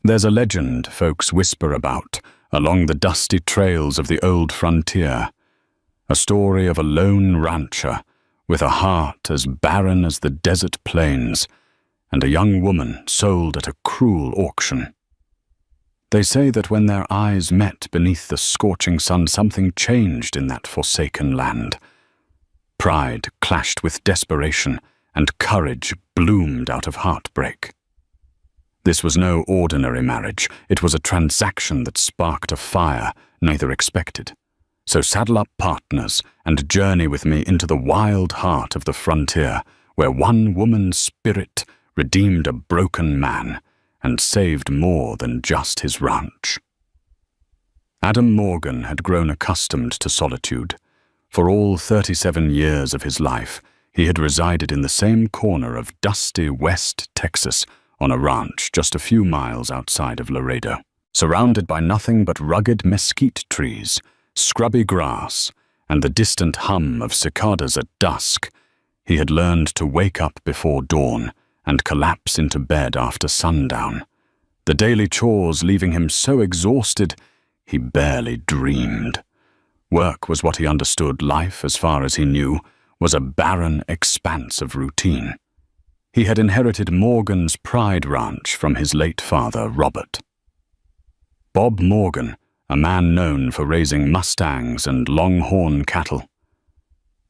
There's a legend folks whisper about along the dusty trails of the old frontier, a story of a lone rancher with a heart as barren as the desert plains and a young woman sold at a cruel auction. They say that when their eyes met beneath the scorching sun, something changed in that forsaken land. Pride clashed with desperation, and courage bloomed out of heartbreak. This was no ordinary marriage. It was a transaction that sparked a fire neither expected. So saddle up, partners, and journey with me into the wild heart of the frontier, where one woman's spirit redeemed a broken man and saved more than just his ranch. Adam Morgan had grown accustomed to solitude. For all 37 years of his life, he had resided in the same corner of dusty West Texas on a ranch just a few miles outside of Laredo. Surrounded by nothing but rugged mesquite trees, scrubby grass, and the distant hum of cicadas at dusk, he had learned to wake up before dawn and collapse into bed after sundown, the daily chores leaving him so exhausted he barely dreamed. Work was what he understood. Life, as far as he knew, was a barren expanse of routine. He had inherited Morgan's Pride Ranch from his late father, Robert. Bob Morgan, a man known for raising Mustangs and Longhorn cattle.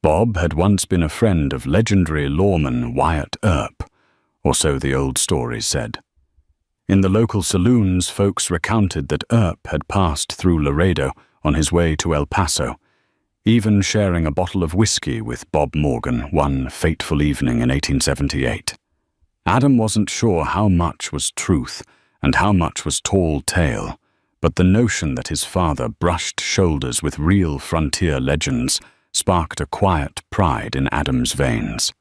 Bob had once been a friend of legendary lawman Wyatt Earp, or so the old stories said. In the local saloons, folks recounted that Earp had passed through Laredo on his way to El Paso, even sharing a bottle of whiskey with Bob Morgan one fateful evening in 1878. Adam wasn't sure how much was truth and how much was tall tale, but the notion that his father brushed shoulders with real frontier legends sparked a quiet pride in Adam's veins.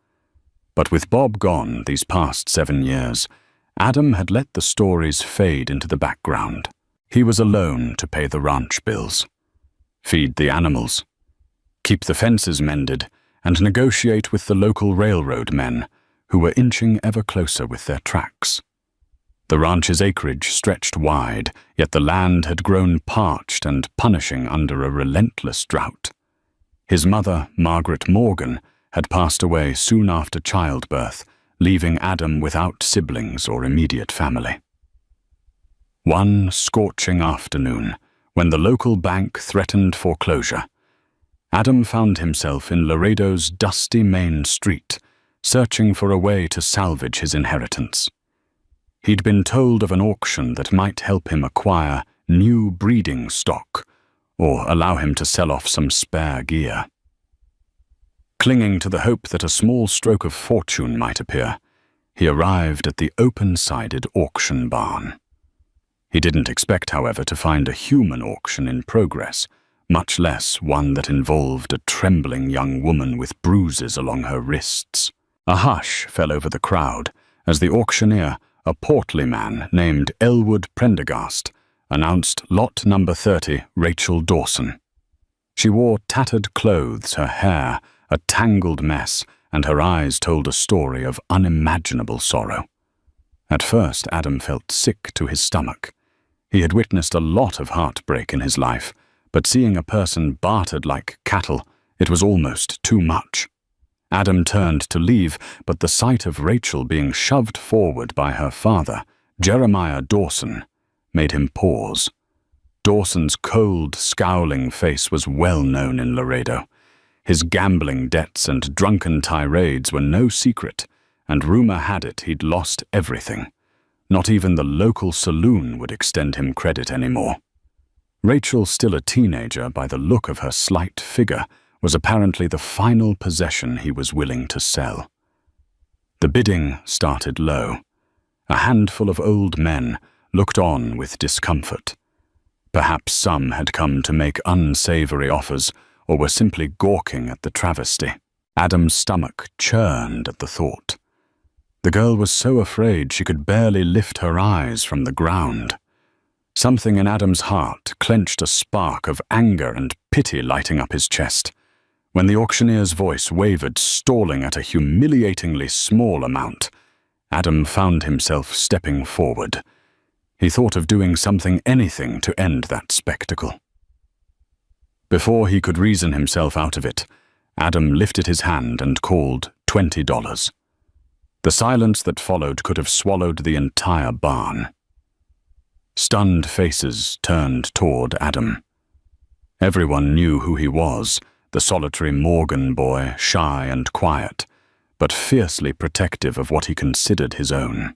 But with Bob gone these past 7 years, Adam had let the stories fade into the background. He was alone to pay the ranch bills, feed the animals, keep the fences mended, and negotiate with the local railroad men, who were inching ever closer with their tracks. The ranch's acreage stretched wide, yet the land had grown parched and punishing under a relentless drought. His mother, Margaret Morgan, had passed away soon after childbirth, leaving Adam without siblings or immediate family. One scorching afternoon, when the local bank threatened foreclosure, Adam found himself in Laredo's dusty main street, searching for a way to salvage his inheritance. He'd been told of an auction that might help him acquire new breeding stock, or allow him to sell off some spare gear. Clinging to the hope that a small stroke of fortune might appear, he arrived at the open-sided auction barn. He didn't expect, however, to find a human auction in progress, much less one that involved a trembling young woman with bruises along her wrists. A hush fell over the crowd as the auctioneer, a portly man named Elwood Prendergast, announced lot number 30, Rachel Dawson. She wore tattered clothes, her hair a tangled mess, and her eyes told a story of unimaginable sorrow. At first, Adam felt sick to his stomach. He had witnessed a lot of heartbreak in his life, but seeing a person bartered like cattle, it was almost too much. Adam turned to leave, but the sight of Rachel being shoved forward by her father, Jeremiah Dawson, made him pause. Dawson's cold, scowling face was well known in Laredo. His gambling debts and drunken tirades were no secret, and rumor had it he'd lost everything. Not even the local saloon would extend him credit anymore. Rachel, still a teenager by the look of her slight figure, was apparently the final possession he was willing to sell. The bidding started low. A handful of old men looked on with discomfort. Perhaps some had come to make unsavory offers or were simply gawking at the travesty. Adam's stomach churned at the thought. The girl was so afraid she could barely lift her eyes from the ground. Something in Adam's heart clenched, a spark of anger and pity lighting up his chest. When the auctioneer's voice wavered, stalling at a humiliatingly small amount, Adam found himself stepping forward. He thought of doing anything to end that spectacle. Before he could reason himself out of it, Adam lifted his hand and called $20. The silence that followed could have swallowed the entire barn. Stunned faces turned toward Adam. Everyone knew who he was, the solitary Morgan boy, shy and quiet, but fiercely protective of what he considered his own.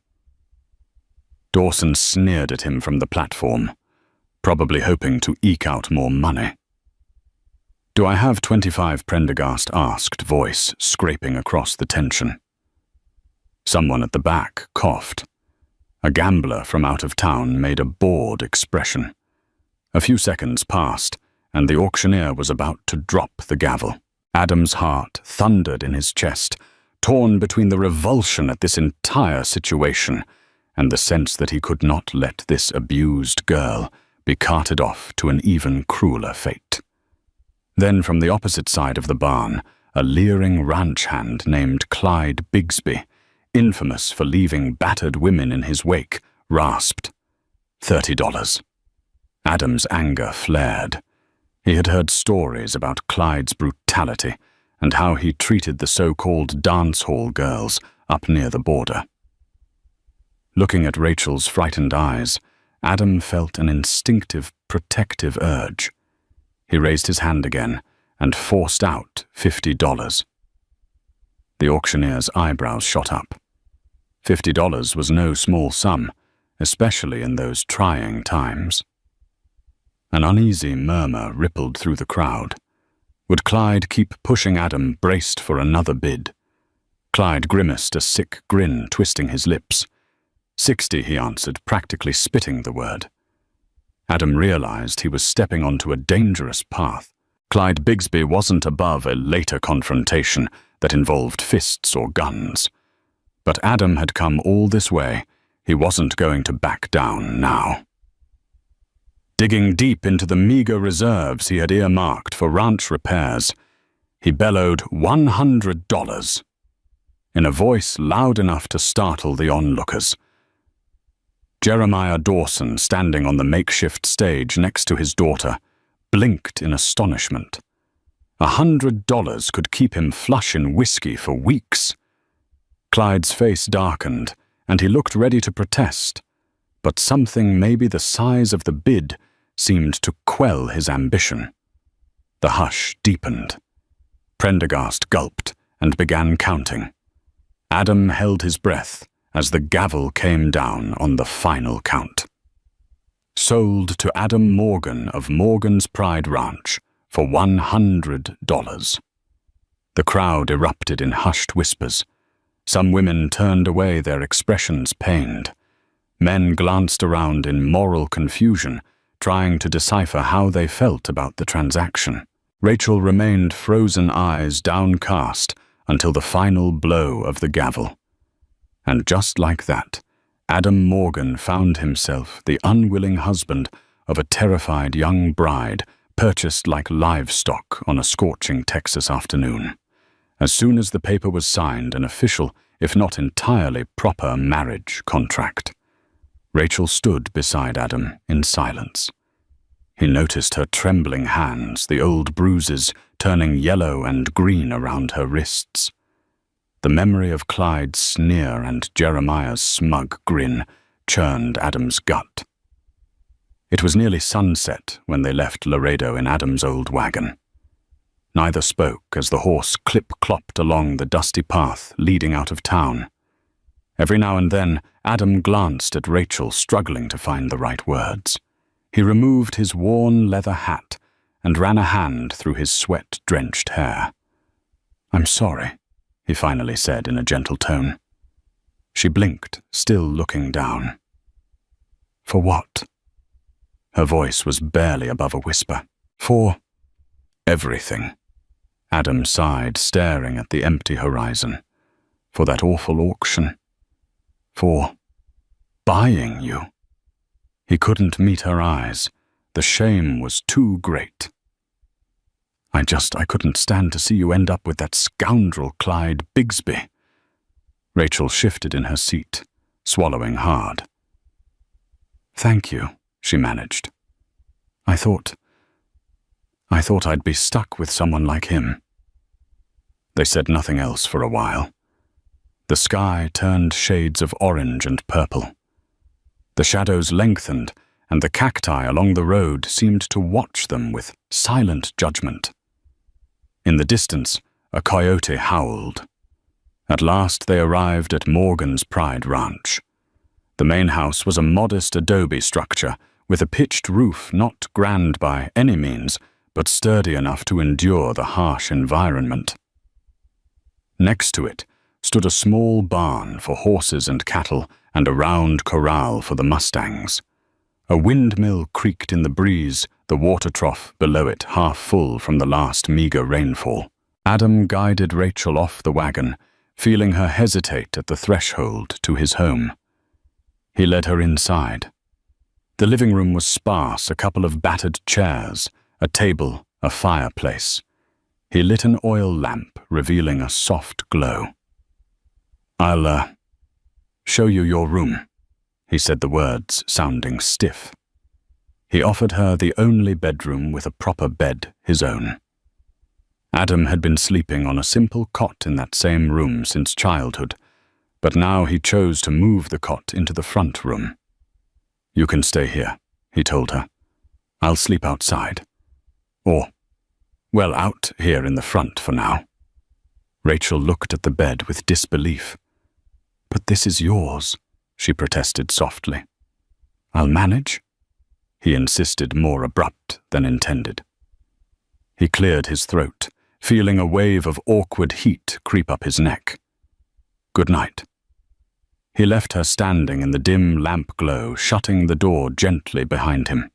Dawson sneered at him from the platform, probably hoping to eke out more money. "Do I have 25, Prendergast asked, voice scraping across the tension. Someone at the back coughed. A gambler from out of town made a bored expression. A few seconds passed, and the auctioneer was about to drop the gavel. Adam's heart thundered in his chest, torn between the revulsion at this entire situation and the sense that he could not let this abused girl be carted off to an even crueler fate. Then from the opposite side of the barn, a leering ranch hand named Clyde Bigsby, infamous for leaving battered women in his wake, rasped, $30. Adam's anger flared. He had heard stories about Clyde's brutality and how he treated the so-called dance hall girls up near the border. Looking at Rachel's frightened eyes, Adam felt an instinctive, protective urge. He raised his hand again and forced out $50. The auctioneer's eyebrows shot up. $50 was no small sum, especially in those trying times. An uneasy murmur rippled through the crowd. Would Clyde keep pushing Adam, braced for another bid? Clyde grimaced a sick grin, twisting his lips. 60, he answered, practically spitting the word. Adam realized he was stepping onto a dangerous path. Clyde Bigsby wasn't above a later confrontation that involved fists or guns. But Adam had come all this way. He wasn't going to back down now. Digging deep into the meager reserves he had earmarked for ranch repairs, he bellowed $100 in a voice loud enough to startle the onlookers. Jeremiah Dawson, standing on the makeshift stage next to his daughter, blinked in astonishment. $100 could keep him flush in whiskey for weeks. Clyde's face darkened, and he looked ready to protest, but something maybe the size of the bid seemed to quell his ambition. The hush deepened. Prendergast gulped and began counting. Adam held his breath as the gavel came down on the final count. Sold to Adam Morgan of Morgan's Pride Ranch for $100. The crowd erupted in hushed whispers. Some women turned away, their expressions pained. Men glanced around in moral confusion, trying to decipher how they felt about the transaction. Rachel remained frozen eyes downcast until the final blow of the gavel. And just like that, Adam Morgan found himself the unwilling husband of a terrified young bride purchased like livestock on a scorching Texas afternoon. As soon as the paper was signed, an official, if not entirely proper, marriage contract. Rachel stood beside Adam in silence. He noticed her trembling hands, the old bruises turning yellow and green around her wrists. The memory of Clyde's sneer and Jeremiah's smug grin churned Adam's gut. It was nearly sunset when they left Laredo in Adam's old wagon. Neither spoke as the horse clip-clopped along the dusty path leading out of town. Every now and then, Adam glanced at Rachel, struggling to find the right words. He removed his worn leather hat and ran a hand through his sweat-drenched hair. "I'm sorry," he finally said in a gentle tone. She blinked, still looking down. "For what?" Her voice was barely above a whisper. "For everything." Adam sighed, staring at the empty horizon. "For that awful auction. For buying you." He couldn't meet her eyes. The shame was too great. I couldn't stand to see you end up with that scoundrel Clyde Bigsby." Rachel shifted in her seat, swallowing hard. "Thank you," she managed. I thought I'd be stuck with someone like him." They said nothing else for a while. The sky turned shades of orange and purple. The shadows lengthened, and the cacti along the road seemed to watch them with silent judgment. In the distance, a coyote howled. At last they arrived at Morgan's Pride Ranch. The main house was a modest adobe structure with a pitched roof not grand by any means, but sturdy enough to endure the harsh environment. Next to it stood a small barn for horses and cattle and a round corral for the mustangs. A windmill creaked in the breeze, the water trough below it half full from the last meager rainfall. Adam guided Rachel off the wagon, feeling her hesitate at the threshold to his home. He led her inside. The living room was sparse, a couple of battered chairs, a table, a fireplace. He lit an oil lamp, revealing a soft glow. "I'll show you your room," he said, the words sounding stiff. He offered her the only bedroom with a proper bed, his own. Adam had been sleeping on a simple cot in that same room since childhood, but now he chose to move the cot into the front room. "You can stay here," he told her. "I'll sleep outside. Or, well, out here in the front for now." Rachel looked at the bed with disbelief. "But this is yours," she protested softly. "I'll manage," he insisted, more abrupt than intended. He cleared his throat, feeling a wave of awkward heat creep up his neck. "Good night." He left her standing in the dim lamp glow, shutting the door gently behind him.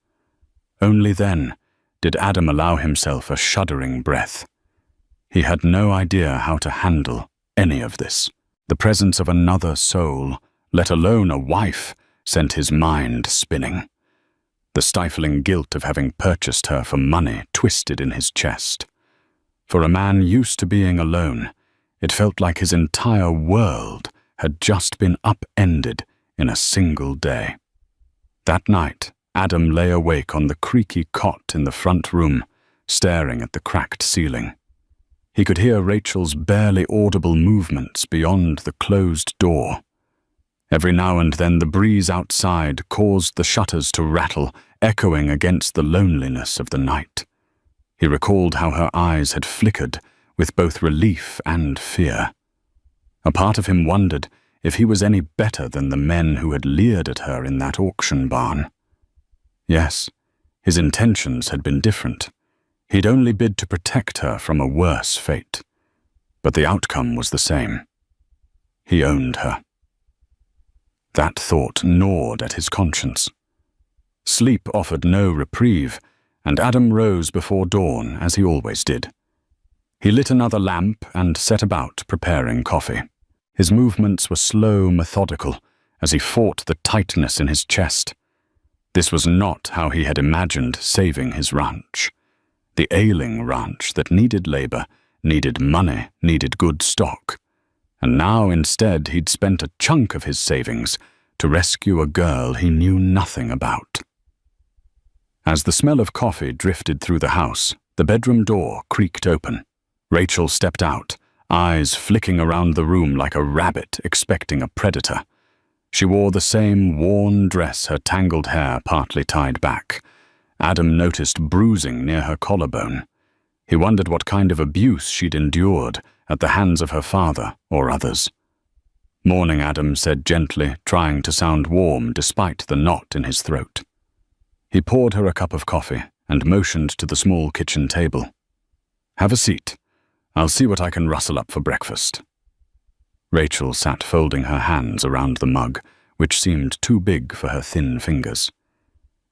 Only then did Adam allow himself a shuddering breath. He had no idea how to handle any of this. The presence of another soul, let alone a wife, sent his mind spinning. The stifling guilt of having purchased her for money twisted in his chest. For a man used to being alone, it felt like his entire world had just been upended in a single day. That night, Adam lay awake on the creaky cot in the front room, staring at the cracked ceiling. He could hear Rachel's barely audible movements beyond the closed door. Every now and then the breeze outside caused the shutters to rattle, echoing against the loneliness of the night. He recalled how her eyes had flickered with both relief and fear. A part of him wondered if he was any better than the men who had leered at her in that auction barn. Yes, his intentions had been different. He'd only bid to protect her from a worse fate. But the outcome was the same. He owned her. That thought gnawed at his conscience. Sleep offered no reprieve, and Adam rose before dawn, as he always did. He lit another lamp and set about preparing coffee. His movements were slow, methodical, as he fought the tightness in his chest. This was not how he had imagined saving his ranch. The ailing ranch that needed labor, needed money, needed good stock. And now instead he'd spent a chunk of his savings to rescue a girl he knew nothing about. As the smell of coffee drifted through the house, the bedroom door creaked open. Rachel stepped out, eyes flicking around the room like a rabbit expecting a predator. She wore the same worn dress, her tangled hair partly tied back. Adam noticed bruising near her collarbone. He wondered what kind of abuse she'd endured at the hands of her father or others. "Morning," Adam said gently, trying to sound warm despite the knot in his throat. He poured her a cup of coffee and motioned to the small kitchen table. "Have a seat. I'll see what I can rustle up for breakfast." Rachel sat folding her hands around the mug, which seemed too big for her thin fingers.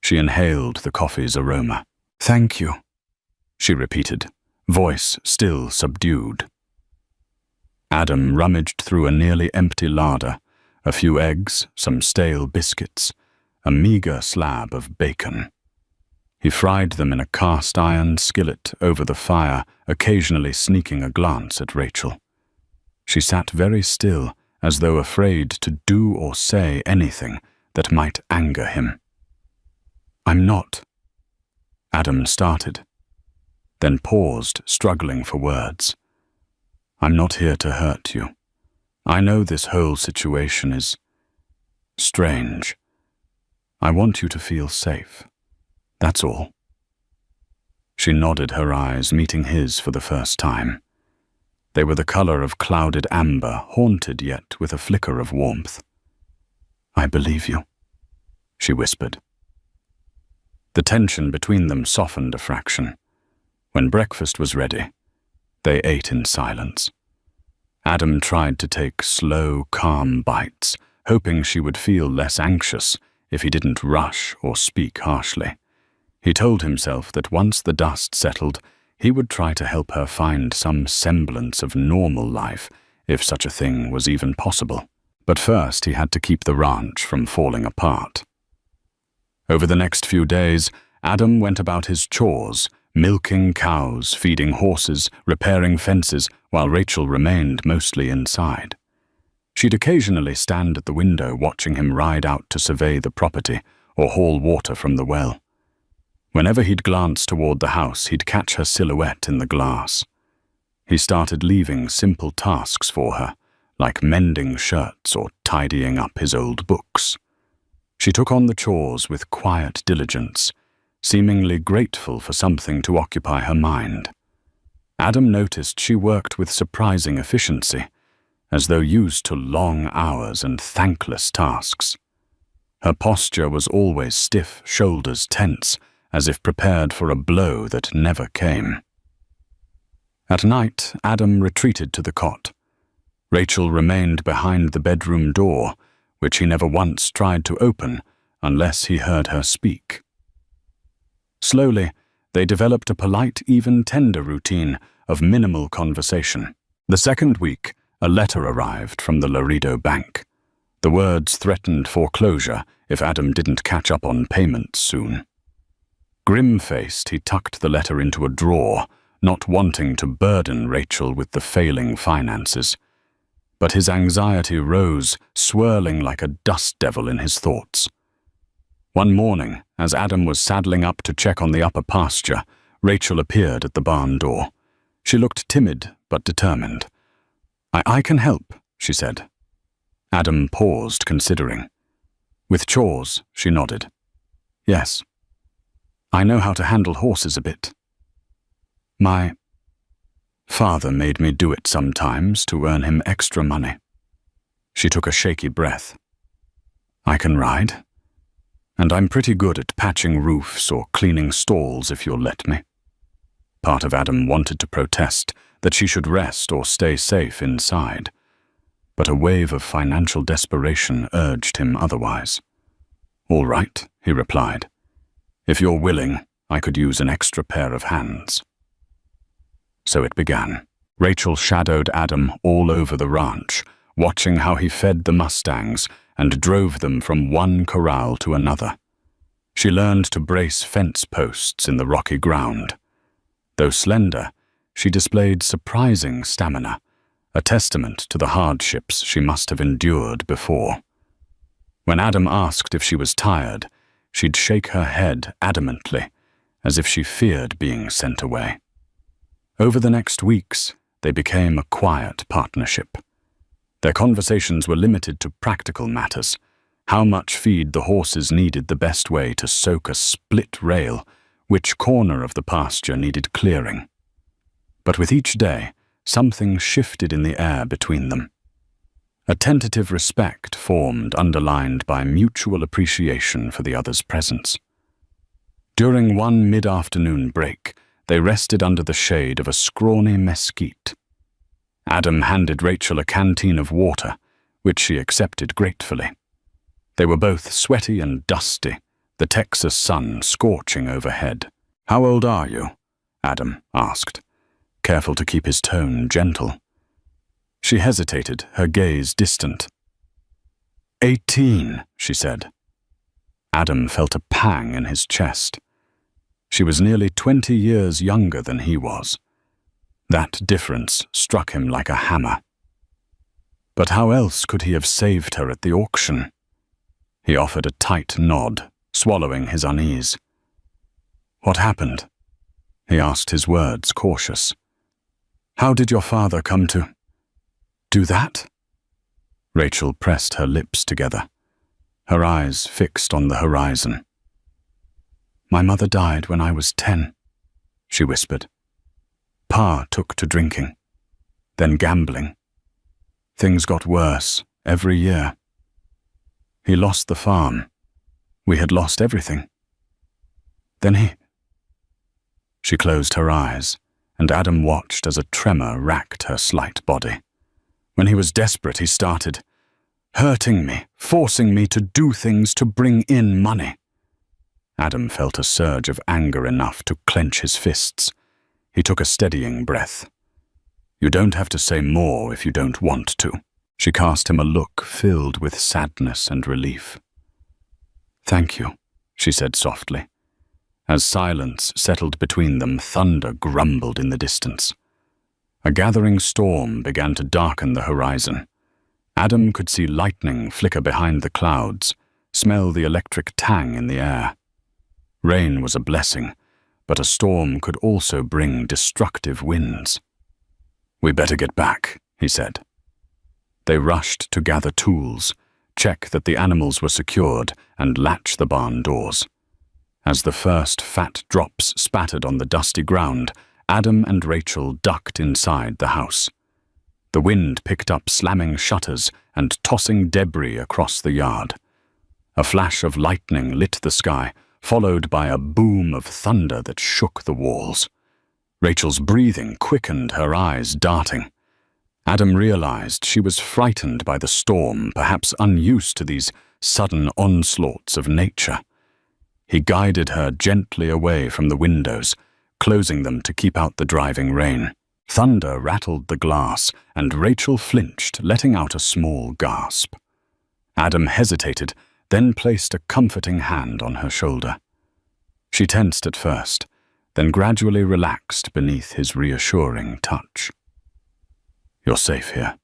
She inhaled the coffee's aroma. "Thank you," she repeated, voice still subdued. Adam rummaged through a nearly empty larder, a few eggs, some stale biscuits, a meager slab of bacon. He fried them in a cast-iron skillet over the fire, occasionally sneaking a glance at Rachel. She sat very still, as though afraid to do or say anything that might anger him. I'm not. Adam started, then paused, struggling for words. I'm not here to hurt you. I know this whole situation is strange. I want you to feel safe. That's all. She nodded, her eyes meeting his for the first time. They were the color of clouded amber, haunted yet with a flicker of warmth. I believe you, she whispered. The tension between them softened a fraction. When breakfast was ready, they ate in silence. Adam tried to take slow, calm bites, hoping she would feel less anxious if he didn't rush or speak harshly. He told himself that once the dust settled, he would try to help her find some semblance of normal life, if such a thing was even possible. But first he had to keep the ranch from falling apart. Over the next few days, Adam went about his chores, milking cows, feeding horses, repairing fences, while Rachel remained mostly inside. She'd occasionally stand at the window watching him ride out to survey the property or haul water from the well. Whenever he'd glance toward the house, he'd catch her silhouette in the glass. He started leaving simple tasks for her, like mending shirts or tidying up his old books. She took on the chores with quiet diligence, seemingly grateful for something to occupy her mind. Adam noticed she worked with surprising efficiency, as though used to long hours and thankless tasks. Her posture was always stiff, shoulders tense, as if prepared for a blow that never came. At night, Adam retreated to the cot. Rachel remained behind the bedroom door, which he never once tried to open unless he heard her speak. Slowly, they developed a polite, even tender routine of minimal conversation. The second week, a letter arrived from the Laredo bank. The words threatened foreclosure if Adam didn't catch up on payments soon. Grim-faced, he tucked the letter into a drawer, not wanting to burden Rachel with the failing finances. But his anxiety rose, swirling like a dust devil in his thoughts. One morning, as Adam was saddling up to check on the upper pasture, Rachel appeared at the barn door. She looked timid but determined. I can help, she said. Adam paused, considering. With chores, she nodded. Yes. I know how to handle horses a bit. My father made me do it sometimes to earn him extra money. She took a shaky breath. I can ride. And I'm pretty good at patching roofs or cleaning stalls if you'll let me. Part of Adam wanted to protest that she should rest or stay safe inside, but a wave of financial desperation urged him otherwise. All right, he replied. If you're willing, I could use an extra pair of hands. So it began. Rachel shadowed Adam all over the ranch, watching how he fed the Mustangs and drove them from one corral to another. She learned to brace fence posts in the rocky ground. Though slender, she displayed surprising stamina, a testament to the hardships she must have endured before. When Adam asked if she was tired, she'd shake her head adamantly, as if she feared being sent away. Over the next weeks, they became a quiet partnership. Their conversations were limited to practical matters: how much feed the horses needed, the best way to soak a split rail, which corner of the pasture needed clearing. But with each day, something shifted in the air between them. A tentative respect formed, underlined by mutual appreciation for the other's presence. During one mid-afternoon break, they rested under the shade of a scrawny mesquite. Adam handed Rachel a canteen of water, which she accepted gratefully. They were both sweaty and dusty, the Texas sun scorching overhead. How old are you? Adam asked, careful to keep his tone gentle. She hesitated, her gaze distant. 18, she said. Adam felt a pang in his chest. She was nearly 20 years younger than he was. That difference struck him like a hammer. But how else could he have saved her at the auction? He offered a tight nod, swallowing his unease. "What happened?" He asked, his words cautious. "How did your father come to do that?" Rachel pressed her lips together, her eyes fixed on the horizon. "My mother died when I was 10, she whispered. "Pa took to drinking, then gambling. Things got worse every year. He lost the farm. We had lost everything. Then he—" She closed her eyes, and Adam watched as a tremor racked her slight body. When he was desperate, he started, hurting me, forcing me to do things to bring in money. Adam felt a surge of anger enough to clench his fists. He took a steadying breath. "You don't have to say more if you don't want to." She cast him a look filled with sadness and relief. "Thank you," she said softly. As silence settled between them, thunder grumbled in the distance. A gathering storm began to darken the horizon. Adam could see lightning flicker behind the clouds, smell the electric tang in the air. Rain was a blessing, but a storm could also bring destructive winds. "We better get back," he said. They rushed to gather tools, check that the animals were secured, and latch the barn doors. As the first fat drops spattered on the dusty ground, Adam and Rachel ducked inside the house. The wind picked up slamming shutters and tossing debris across the yard. A flash of lightning lit the sky, followed by a boom of thunder that shook the walls. Rachel's breathing quickened, her eyes darting. Adam realized she was frightened by the storm, perhaps unused to these sudden onslaughts of nature. He guided her gently away from the windows, closing them to keep out the driving rain. Thunder rattled the glass, and Rachel flinched, letting out a small gasp. Adam hesitated, then placed a comforting hand on her shoulder. She tensed at first, then gradually relaxed beneath his reassuring touch. "You're safe here,"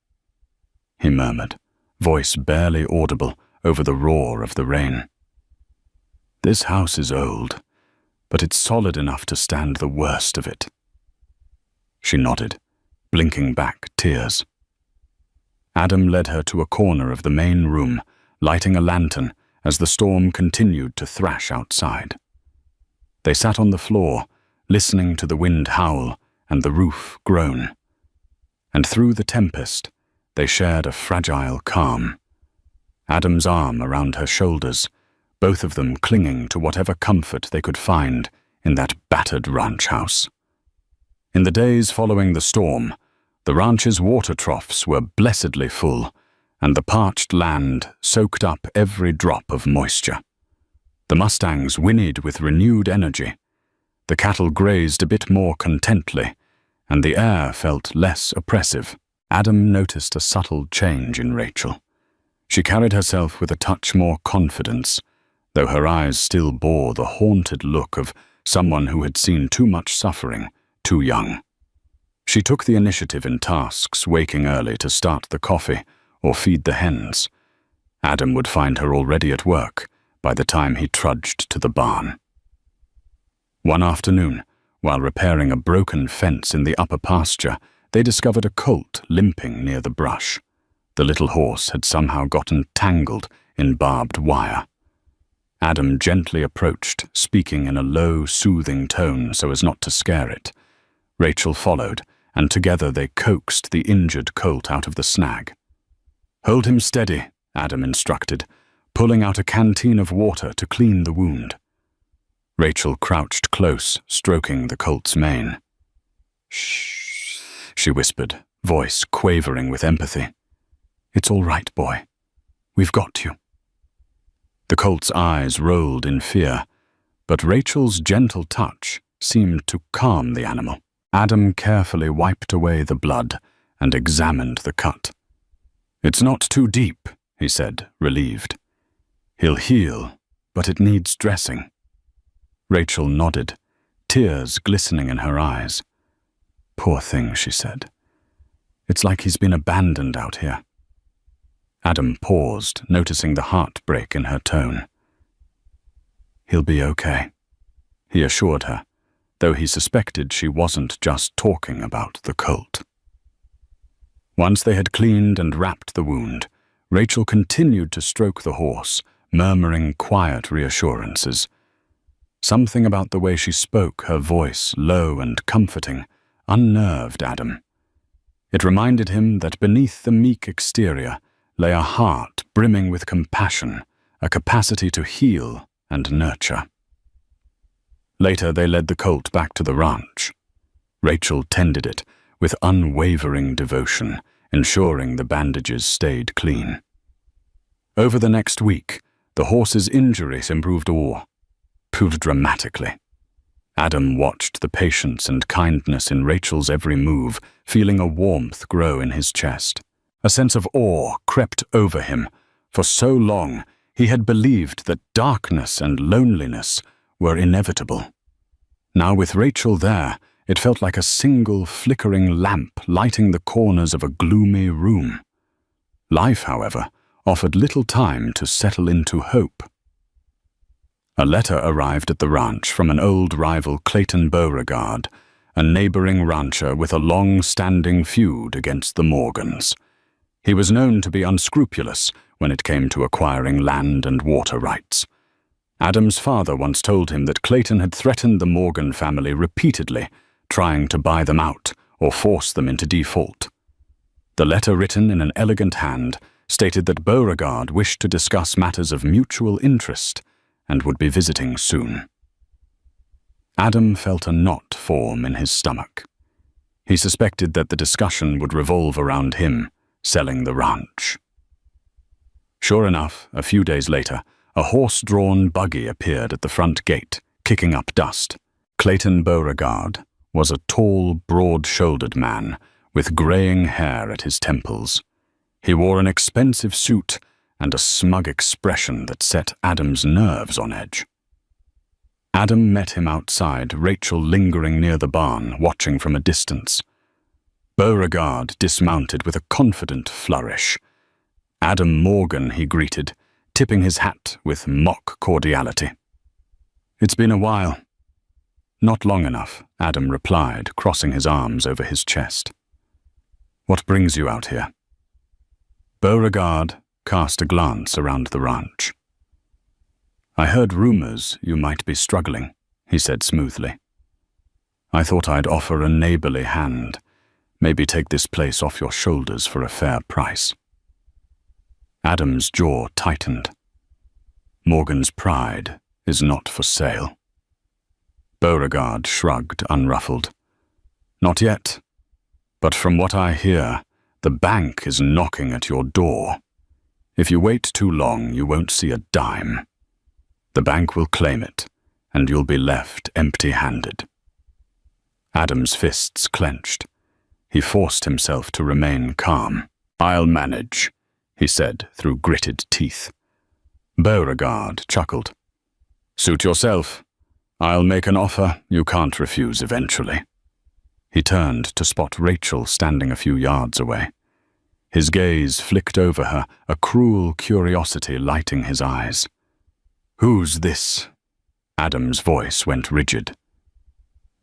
he murmured, voice barely audible over the roar of the rain. "This house is old, but it's solid enough to stand the worst of it." She nodded, blinking back tears. Adam led her to a corner of the main room, lighting a lantern as the storm continued to thrash outside. They sat on the floor, listening to the wind howl and the roof groan. And through the tempest, they shared a fragile calm. Adam's arm around her shoulders, both of them clinging to whatever comfort they could find in that battered ranch house. In the days following the storm, the ranch's water troughs were blessedly full, and the parched land soaked up every drop of moisture. The mustangs whinnied with renewed energy. The cattle grazed a bit more contently, and the air felt less oppressive. Adam noticed a subtle change in Rachel. She carried herself with a touch more confidence, though her eyes still bore the haunted look of someone who had seen too much suffering too young. She took the initiative in tasks, waking early to start the coffee or feed the hens. Adam would find her already at work by the time he trudged to the barn. One afternoon, while repairing a broken fence in the upper pasture, they discovered a colt limping near the brush. The little horse had somehow gotten tangled in barbed wire. Adam gently approached, speaking in a low, soothing tone so as not to scare it. Rachel followed, and together they coaxed the injured colt out of the snag. "Hold him steady," Adam instructed, pulling out a canteen of water to clean the wound. Rachel crouched close, stroking the colt's mane. "Shh," she whispered, voice quavering with empathy. "It's all right, boy. We've got you." The colt's eyes rolled in fear, but Rachel's gentle touch seemed to calm the animal. Adam carefully wiped away the blood and examined the cut. "It's not too deep," he said, relieved. "He'll heal, but it needs dressing." Rachel nodded, tears glistening in her eyes. "Poor thing," she said. "It's like he's been abandoned out here." Adam paused, noticing the heartbreak in her tone. "He'll be okay," he assured her, though he suspected she wasn't just talking about the colt. Once they had cleaned and wrapped the wound, Rachel continued to stroke the horse, murmuring quiet reassurances. Something about the way she spoke, her voice low and comforting, unnerved Adam. It reminded him that beneath the meek exterior lay a heart brimming with compassion, a capacity to heal and nurture. Later they led the colt back to the ranch. Rachel tended it with unwavering devotion, ensuring the bandages stayed clean. Over the next week, the horse's injuries improved dramatically. Adam watched the patience and kindness in Rachel's every move, feeling a warmth grow in his chest. A sense of awe crept over him. For so long, he had believed that darkness and loneliness were inevitable. Now with Rachel there, it felt like a single flickering lamp lighting the corners of a gloomy room. Life, however, offered little time to settle into hope. A letter arrived at the ranch from an old rival, Clayton Beauregard, a neighboring rancher with a long-standing feud against the Morgans. He was known to be unscrupulous when it came to acquiring land and water rights. Adam's father once told him that Clayton had threatened the Morgan family repeatedly, trying to buy them out or force them into default. The letter, written in an elegant hand, stated that Beauregard wished to discuss matters of mutual interest and would be visiting soon. Adam felt a knot form in his stomach. He suspected that the discussion would revolve around him selling the ranch. Sure enough, a few days later, a horse-drawn buggy appeared at the front gate, kicking up dust. Clayton Beauregard was a tall, broad-shouldered man with graying hair at his temples. He wore an expensive suit and a smug expression that set Adam's nerves on edge. Adam met him outside, Rachel lingering near the barn, watching from a distance. Beauregard dismounted with a confident flourish. "Adam Morgan," he greeted, tipping his hat with mock cordiality. "It's been a while." "Not long enough," Adam replied, crossing his arms over his chest. "What brings you out here?" Beauregard cast a glance around the ranch. "I heard rumors you might be struggling," he said smoothly. "I thought I'd offer a neighborly hand, maybe take this place off your shoulders for a fair price." Adam's jaw tightened. Morgan's pride is not for sale. Beauregard shrugged, unruffled. "Not yet, but from what I hear, the bank is knocking at your door. If you wait too long, you won't see a dime. The bank will claim it, and you'll be left empty-handed." Adam's fists clenched. He forced himself to remain calm. "I'll manage," he said through gritted teeth. Beauregard chuckled. "Suit yourself. I'll make an offer you can't refuse eventually." He turned to spot Rachel standing a few yards away. His gaze flicked over her, a cruel curiosity lighting his eyes. "Who's this?" Adam's voice went rigid.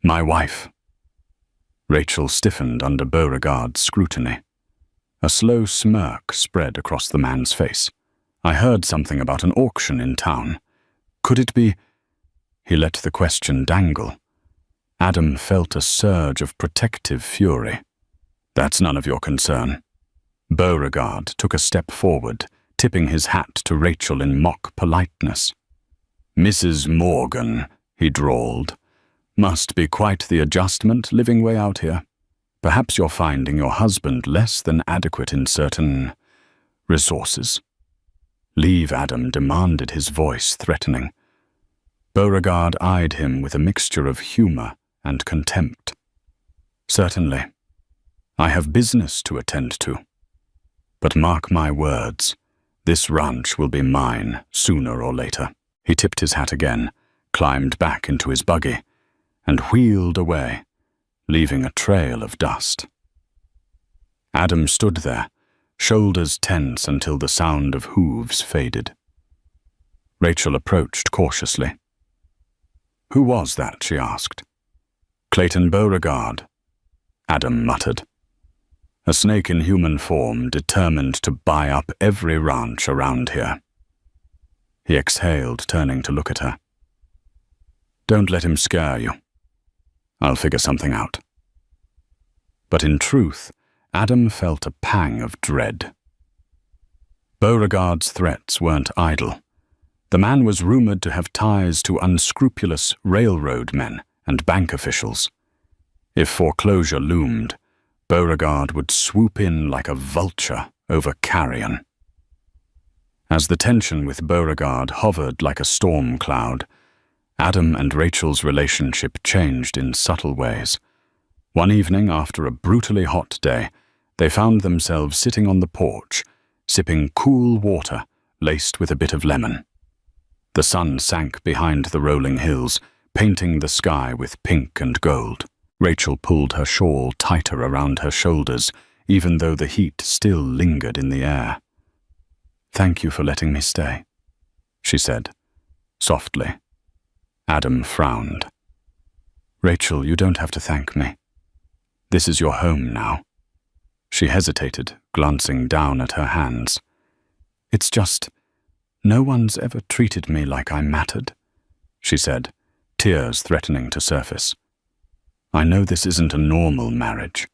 "My wife." Rachel stiffened under Beauregard's scrutiny. A slow smirk spread across the man's face. "I heard something about an auction in town. Could it be—" He let the question dangle. Adam felt a surge of protective fury. "That's none of your concern." Beauregard took a step forward, tipping his hat to Rachel in mock politeness. "Mrs. Morgan," he drawled. "Must be quite the adjustment living way out here. Perhaps you're finding your husband less than adequate in certain resources." "Leave, Adam," demanded, his voice threatening. Beauregard eyed him with a mixture of humor and contempt. "Certainly. I have business to attend to. But mark my words, this ranch will be mine sooner or later." He tipped his hat again, climbed back into his buggy, and wheeled away, leaving a trail of dust. Adam stood there, shoulders tense until the sound of hooves faded. Rachel approached cautiously. "Who was that?" she asked. "Clayton Beauregard," Adam muttered. "A snake in human form determined to buy up every ranch around here." He exhaled, turning to look at her. "Don't let him scare you. I'll figure something out." But in truth, Adam felt a pang of dread. Beauregard's threats weren't idle. The man was rumored to have ties to unscrupulous railroad men and bank officials. If foreclosure loomed, Beauregard would swoop in like a vulture over carrion. As the tension with Beauregard hovered like a storm cloud, Adam and Rachel's relationship changed in subtle ways. One evening, after a brutally hot day, they found themselves sitting on the porch, sipping cool water laced with a bit of lemon. The sun sank behind the rolling hills, painting the sky with pink and gold. Rachel pulled her shawl tighter around her shoulders, even though the heat still lingered in the air. "Thank you for letting me stay," she said, softly. Adam frowned. "Rachel, you don't have to thank me. This is your home now." She hesitated, glancing down at her hands. "It's just, no one's ever treated me like I mattered," she said, tears threatening to surface. "I know this isn't a normal marriage.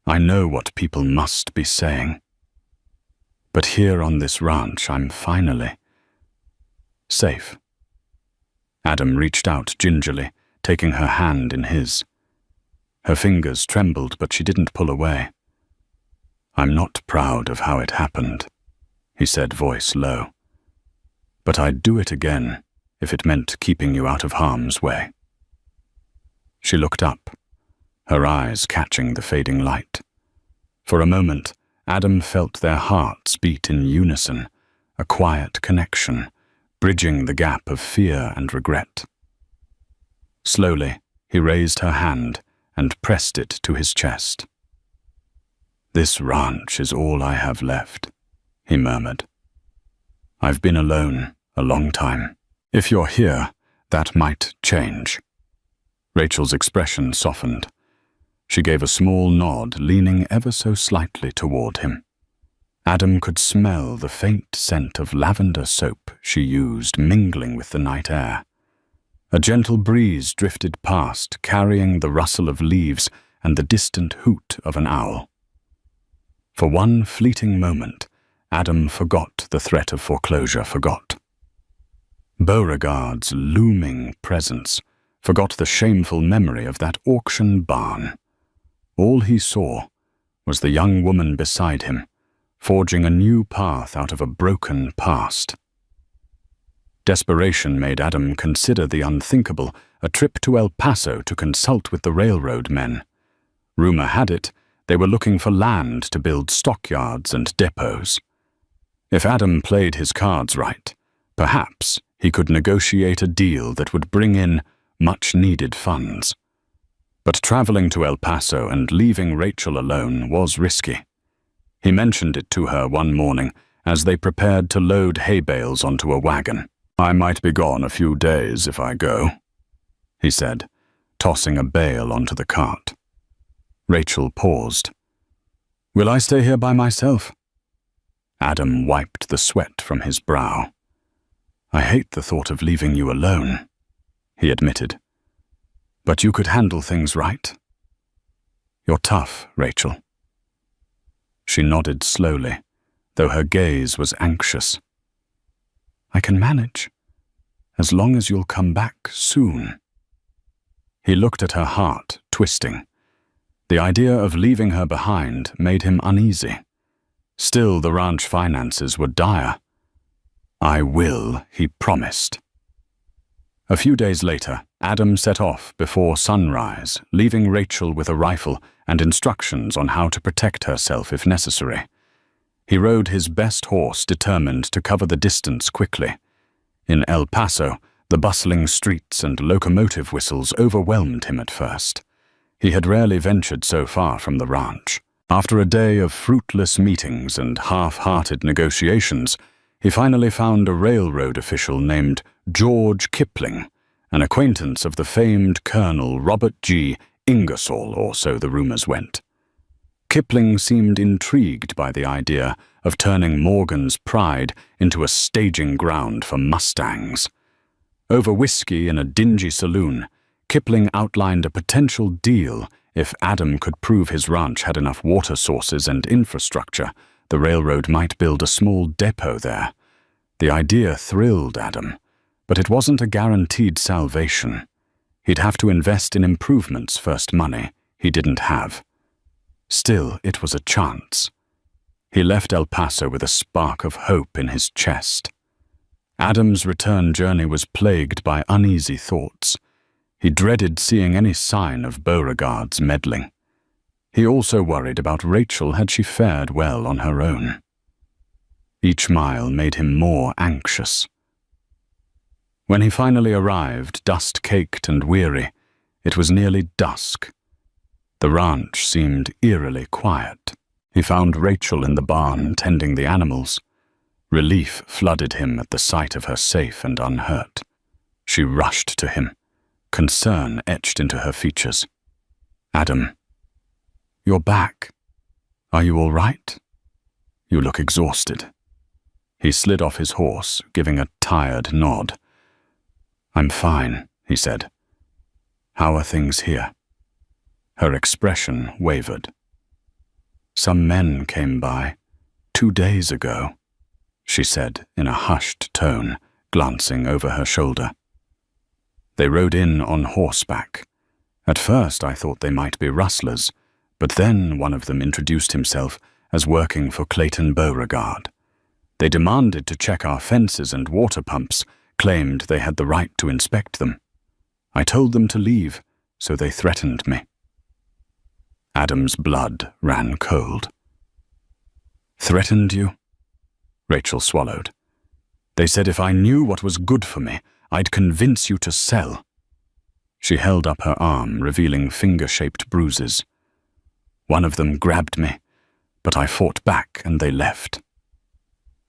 I know what people must be saying. But here on this ranch, I'm finally safe." Adam reached out gingerly, taking her hand in his. Her fingers trembled, but she didn't pull away. "I'm not proud of how it happened," he said, voice low. "But I'd do it again if it meant keeping you out of harm's way." She looked up, her eyes catching the fading light. For a moment, Adam felt their hearts beat in unison, a quiet connection, bridging the gap of fear and regret. Slowly, he raised her hand and pressed it to his chest. "This ranch is all I have left," he murmured. "I've been alone a long time. If you're here, that might change." Rachel's expression softened. She gave a small nod, leaning ever so slightly toward him. Adam could smell the faint scent of lavender soap she used mingling with the night air. A gentle breeze drifted past, carrying the rustle of leaves and the distant hoot of an owl. For one fleeting moment, Adam forgot the threat of foreclosure, forgot Beauregard's looming presence, forgot the shameful memory of that auction barn. All he saw was the young woman beside him, forging a new path out of a broken past. Desperation made Adam consider the unthinkable, a trip to El Paso to consult with the railroad men. Rumor had it they were looking for land to build stockyards and depots. If Adam played his cards right, perhaps he could negotiate a deal that would bring in much-needed funds. But traveling to El Paso and leaving Rachel alone was risky. He mentioned it to her one morning as they prepared to load hay bales onto a wagon. "I might be gone a few days if I go," he said, tossing a bale onto the cart. Rachel paused. "Will I stay here by myself?" Adam wiped the sweat from his brow. "I hate the thought of leaving you alone," he admitted. "But you could handle things right. You're tough, Rachel." She nodded slowly, though her gaze was anxious. "I can manage, as long as you'll come back soon." He looked at her heart, twisting. The idea of leaving her behind made him uneasy. Still, the ranch finances were dire. "I will," he promised. A few days later, Adam set off before sunrise, leaving Rachel with a rifle and instructions on how to protect herself if necessary. He rode his best horse, determined to cover the distance quickly. In El Paso, the bustling streets and locomotive whistles overwhelmed him at first. He had rarely ventured so far from the ranch. After a day of fruitless meetings and half-hearted negotiations, he finally found a railroad official named George Kipling an acquaintance of the famed Colonel Robert G. Ingersoll, or so the rumors went. Kipling seemed intrigued by the idea of turning Morgan's pride into a staging ground for mustangs. Over whiskey in a dingy saloon, Kipling outlined a potential deal. If Adam could prove his ranch had enough water sources and infrastructure, the railroad might build a small depot there. The idea thrilled Adam, but it wasn't a guaranteed salvation. He'd have to invest in improvements first, money he didn't have. Still, it was a chance. He left El Paso with a spark of hope in his chest. Adam's return journey was plagued by uneasy thoughts. He dreaded seeing any sign of Beauregard's meddling. He also worried about Rachel had she fared well on her own. Each mile made him more anxious. When he finally arrived, dust-caked and weary, it was nearly dusk. The ranch seemed eerily quiet. He found Rachel in the barn tending the animals. Relief flooded him at the sight of her safe and unhurt. She rushed to him, concern etched into her features. "Adam, you're back. Are you all right? You look exhausted." He slid off his horse, giving a tired nod. "I'm fine," he said. "How are things here?" Her expression wavered. "Some men came by 2 days ago," she said in a hushed tone, glancing over her shoulder. "They rode in on horseback. At first I thought they might be rustlers, but then one of them introduced himself as working for Clayton Beauregard. They demanded to check our fences and water pumps, claimed they had the right to inspect them. I told them to leave, so they threatened me." Adam's blood ran cold. "Threatened you?" Rachel swallowed. "They said if I knew what was good for me, I'd convince you to sell." She held up her arm, revealing finger-shaped bruises. "One of them grabbed me, but I fought back and they left."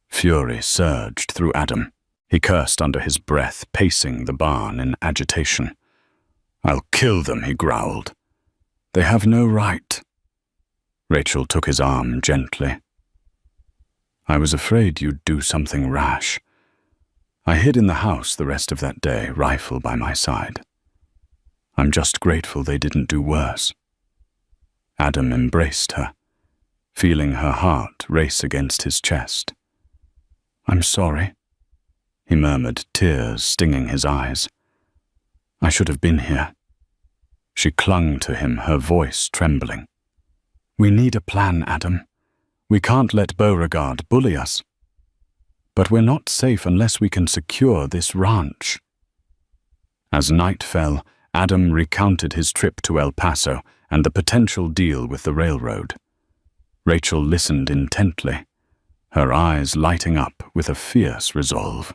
Fury surged through Adam. He cursed under his breath, pacing the barn in agitation. "I'll kill them," he growled. "They have no right." Rachel took his arm gently. "I was afraid you'd do something rash. I hid in the house the rest of that day, rifle by my side. I'm just grateful they didn't do worse." Adam embraced her, feeling her heart race against his chest. "I'm sorry," he murmured, tears stinging his eyes. "I should have been here." She clung to him, her voice trembling. "We need a plan, Adam. We can't let Beauregard bully us. But we're not safe unless we can secure this ranch." As night fell, Adam recounted his trip to El Paso and the potential deal with the railroad. Rachel listened intently, her eyes lighting up with a fierce resolve.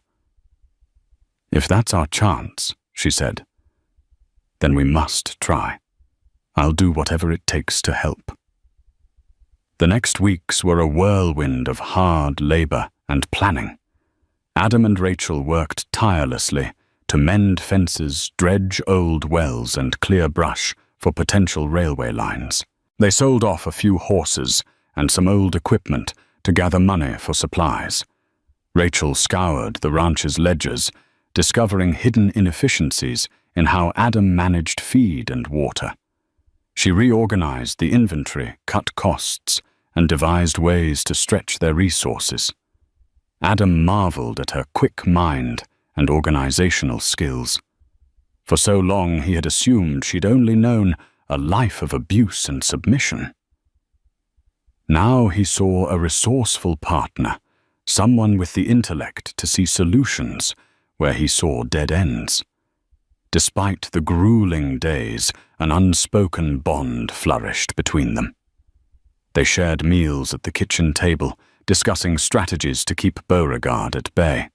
"If that's our chance," she said, "then we must try. I'll do whatever it takes to help." The next weeks were a whirlwind of hard labor and planning. Adam and Rachel worked tirelessly to mend fences, dredge old wells, and clear brush for potential railway lines. They sold off a few horses and some old equipment to gather money for supplies. Rachel scoured the ranch's ledgers, discovering hidden inefficiencies in how Adam managed feed and water. She reorganized the inventory, cut costs, and devised ways to stretch their resources. Adam marveled at her quick mind and organizational skills. For so long he had assumed she'd only known a life of abuse and submission. Now he saw a resourceful partner, someone with the intellect to see solutions where he saw dead ends. Despite the grueling days, an unspoken bond flourished between them. They shared meals at the kitchen table, discussing strategies to keep Beauregard at bay.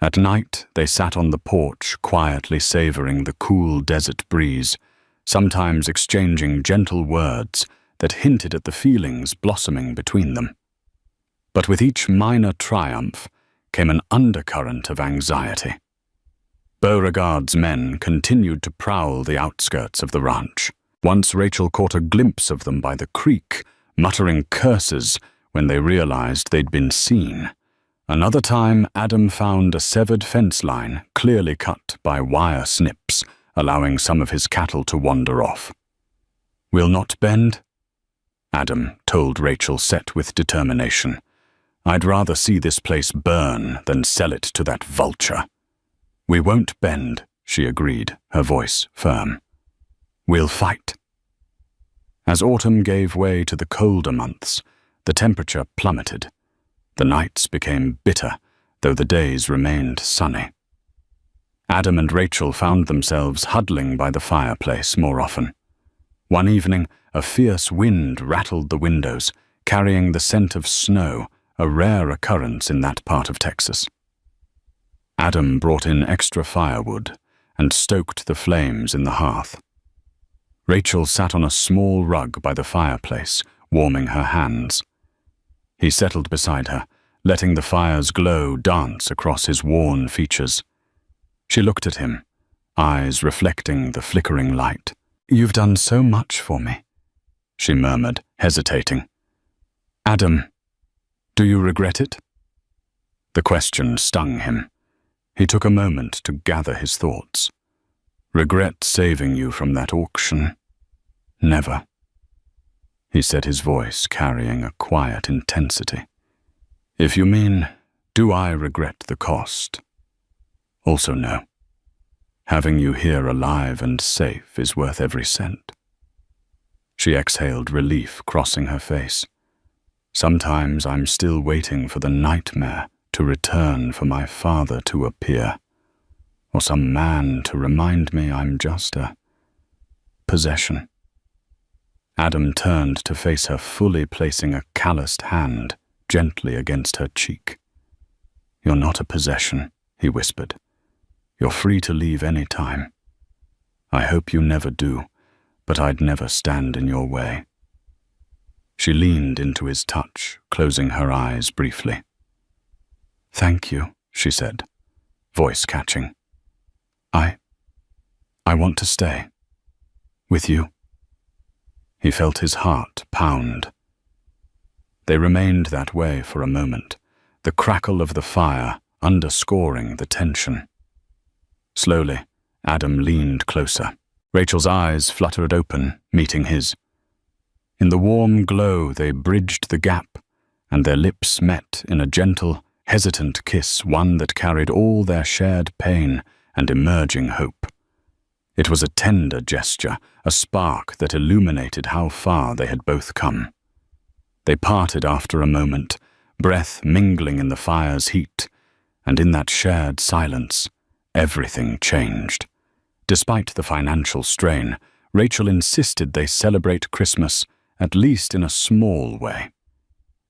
At night, they sat on the porch, quietly savoring the cool desert breeze, sometimes exchanging gentle words that hinted at the feelings blossoming between them. But with each minor triumph came an undercurrent of anxiety. Beauregard's men continued to prowl the outskirts of the ranch. Once Rachel caught a glimpse of them by the creek, muttering curses when they realized they'd been seen. Another time, Adam found a severed fence line clearly cut by wire snips, allowing some of his cattle to wander off. "We'll not bend?" Adam told Rachel, set with determination. "I'd rather see this place burn than sell it to that vulture." "We won't bend," she agreed, her voice firm. "We'll fight." As autumn gave way to the colder months, the temperature plummeted. The nights became bitter, though the days remained sunny. Adam and Rachel found themselves huddling by the fireplace more often. One evening, a fierce wind rattled the windows, carrying the scent of snow, a rare occurrence in that part of Texas. Adam brought in extra firewood and stoked the flames in the hearth. Rachel sat on a small rug by the fireplace, warming her hands. He settled beside her, letting the fire's glow dance across his worn features. She looked at him, eyes reflecting the flickering light. "You've done so much for me," she murmured, hesitating. "Adam, do you regret it?" The question stung him. He took a moment to gather his thoughts. "Regret saving you from that auction? Never." He said, his voice carrying a quiet intensity. "If you mean, do I regret the cost? Also no. Having you here alive and safe is worth every cent." She exhaled, relief crossing her face. "Sometimes I'm still waiting for the nightmare to return, for my father to appear, or some man to remind me I'm just a possession." Adam turned to face her, fully placing a calloused hand gently against her cheek. "You're not a possession," he whispered. "You're free to leave any time. I hope you never do, but I'd never stand in your way." She leaned into his touch, closing her eyes briefly. "Thank you," she said, voice catching. I want to stay. With you." He felt his heart pound. They remained that way for a moment, the crackle of the fire underscoring the tension. Slowly, Adam leaned closer. Rachel's eyes fluttered open, meeting his. In the warm glow, they bridged the gap, and their lips met in a gentle, hesitant kiss, one that carried all their shared pain and emerging hope. It was a tender gesture, a spark that illuminated how far they had both come. They parted after a moment, breath mingling in the fire's heat, and in that shared silence, everything changed. Despite the financial strain, Rachel insisted they celebrate Christmas, at least in a small way.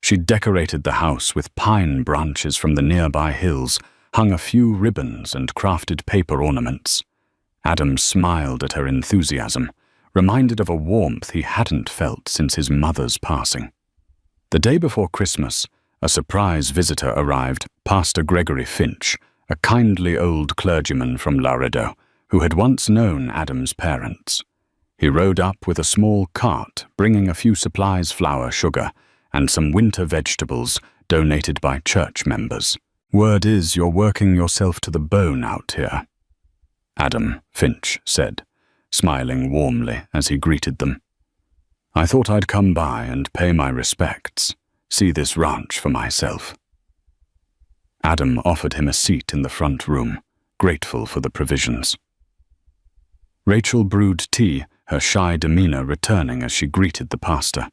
She decorated the house with pine branches from the nearby hills, hung a few ribbons and crafted paper ornaments. Adam smiled at her enthusiasm, reminded of a warmth he hadn't felt since his mother's passing. The day before Christmas, a surprise visitor arrived, Pastor Gregory Finch, a kindly old clergyman from Laredo, who had once known Adam's parents. He rode up with a small cart, bringing a few supplies, flour, sugar, and some winter vegetables donated by church members. "Word is you're working yourself to the bone out here," Adam, Finch said, smiling warmly as he greeted them. "I thought I'd come by and pay my respects, see this ranch for myself." Adam offered him a seat in the front room, grateful for the provisions. Rachel brewed tea, her shy demeanor returning as she greeted the pastor.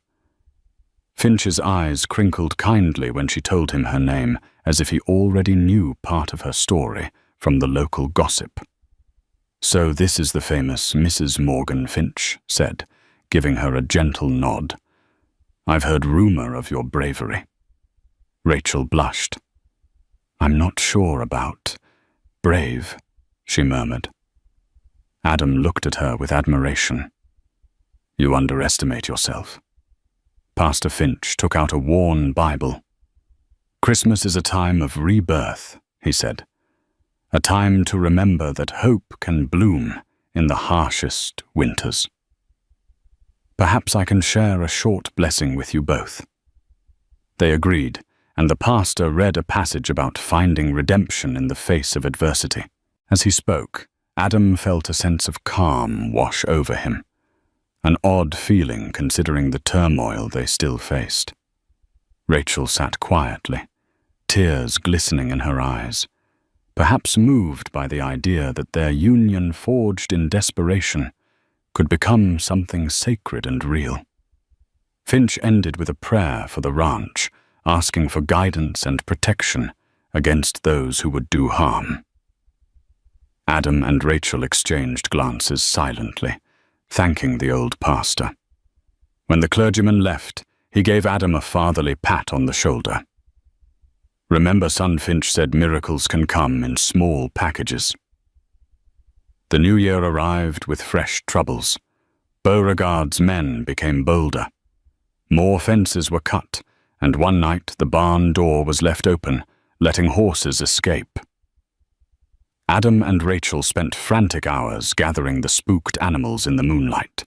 Finch's eyes crinkled kindly when she told him her name, as if he already knew part of her story from the local gossip. "So this is the famous Mrs. Morgan," Finch said, giving her a gentle nod. "I've heard rumor of your bravery." Rachel blushed. "I'm not sure about brave," she murmured. Adam looked at her with admiration. "You underestimate yourself." Pastor Finch took out a worn Bible. "Christmas is a time of rebirth," he said. a time to remember that hope can bloom in the harshest winters. Perhaps I can share a short blessing with you both." They agreed, and the pastor read a passage about finding redemption in the face of adversity. As he spoke, Adam felt a sense of calm wash over him, an odd feeling considering the turmoil they still faced. Rachel sat quietly, tears glistening in her eyes, perhaps moved by the idea that their union forged in desperation could become something sacred and real. Finch ended with a prayer for the ranch, asking for guidance and protection against those who would do harm. Adam and Rachel exchanged glances silently, thanking the old pastor. When the clergyman left, he gave Adam a fatherly pat on the shoulder. "Remember, son," Finch said, "miracles can come in small packages." The new year arrived with fresh troubles. Beauregard's men became bolder. More fences were cut, and one night the barn door was left open, letting horses escape. Adam and Rachel spent frantic hours gathering the spooked animals in the moonlight.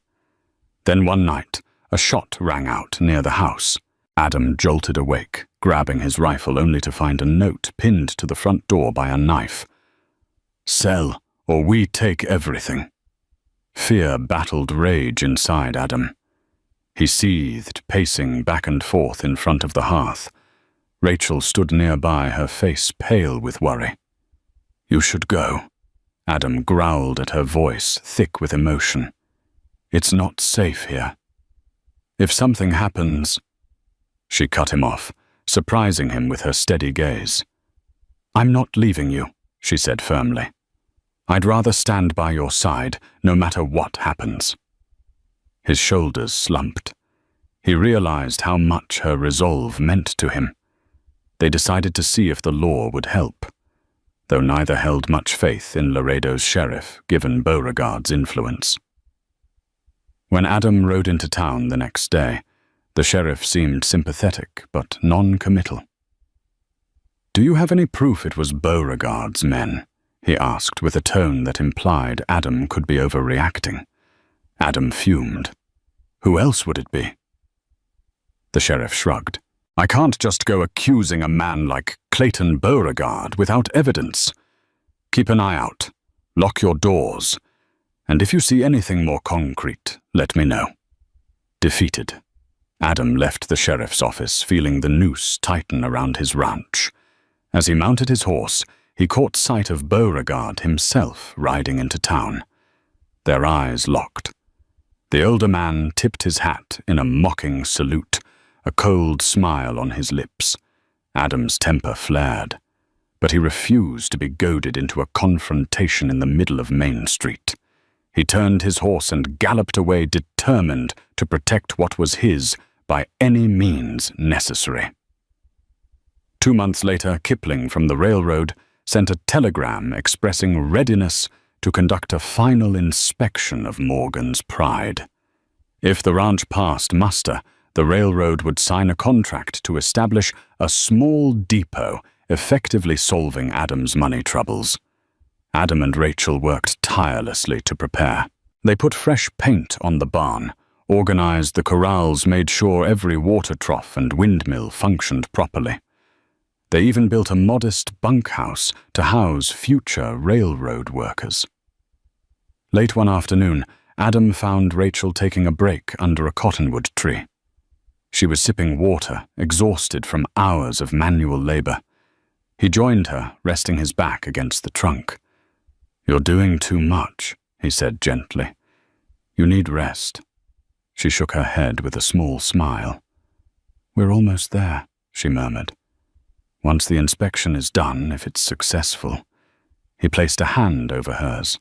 Then one night, a shot rang out near the house. Adam jolted awake, grabbing his rifle only to find a note pinned to the front door by a knife. "Sell, or we take everything." Fear battled rage inside Adam. He seethed, pacing back and forth in front of the hearth. Rachel stood nearby, her face pale with worry. "You should go," Adam growled at her voice, thick with emotion. "It's not safe here. If something happens—" She cut him off, surprising him with her steady gaze. "I'm not leaving you," she said firmly. "I'd rather stand by your side, no matter what happens." His shoulders slumped. He realized how much her resolve meant to him. They decided to see if the law would help, though neither held much faith in Laredo's sheriff, given Beauregard's influence. When Adam rode into town the next day, the sheriff seemed sympathetic but non-committal. "Do you have any proof it was Beauregard's men?" he asked with a tone that implied Adam could be overreacting. Adam fumed. "Who else would it be?" The sheriff shrugged. "I can't just go accusing a man like Clayton Beauregard without evidence. Keep an eye out, lock your doors, and if you see anything more concrete, let me know." Defeated, Adam left the sheriff's office, feeling the noose tighten around his ranch. As he mounted his horse, he caught sight of Beauregard himself riding into town. Their eyes locked. The older man tipped his hat in a mocking salute, a cold smile on his lips. Adam's temper flared, but he refused to be goaded into a confrontation in the middle of Main Street. He turned his horse and galloped away, determined to protect what was his by any means necessary. 2 months later, Kipling from the railroad sent a telegram expressing readiness to conduct a final inspection of Morgan's pride. If the ranch passed muster, the railroad would sign a contract to establish a small depot, effectively solving Adam's money troubles. Adam and Rachel worked tirelessly to prepare. They put fresh paint on the barn, organized the corrals, made sure every water trough and windmill functioned properly. They even built a modest bunkhouse to house future railroad workers. Late one afternoon, Adam found Rachel taking a break under a cottonwood tree. She was sipping water, exhausted from hours of manual labor. He joined her, resting his back against the trunk. "You're doing too much," he said gently. "You need rest." She shook her head with a small smile. "We're almost there," she murmured. "Once the inspection is done, if it's successful." He placed a hand over hers.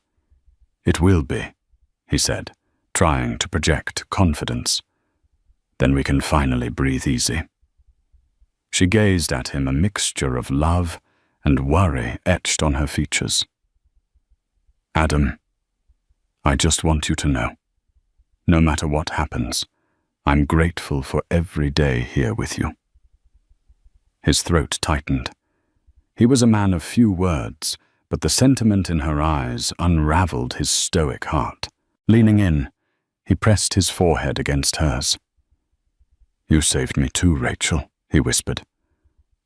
"It will be," he said, trying to project confidence. "Then we can finally breathe easy." She gazed at him, a mixture of love and worry etched on her features. "Adam, I just want you to know, no matter what happens, I'm grateful for every day here with you." His throat tightened. He was a man of few words, but the sentiment in her eyes unraveled his stoic heart. Leaning in, he pressed his forehead against hers. "You saved me too, Rachel," he whispered.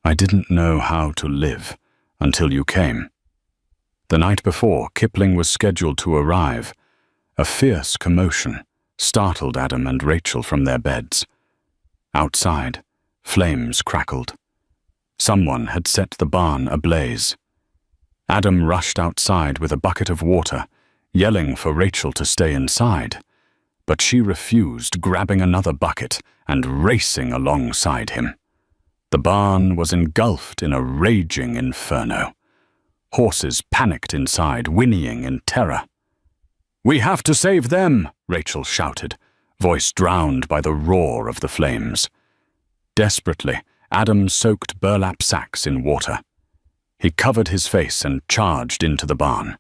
"I didn't know how to live until you came." The night before, Kipling was scheduled to arrive. A fierce commotion startled Adam and Rachel from their beds. Outside, flames crackled. Someone had set the barn ablaze. Adam rushed outside with a bucket of water, yelling for Rachel to stay inside. But she refused, grabbing another bucket and racing alongside him. The barn was engulfed in a raging inferno. Horses panicked inside, whinnying in terror. "We have to save them!" Rachel shouted, voice drowned by the roar of the flames. Desperately, Adam soaked burlap sacks in water. He covered his face and charged into the barn.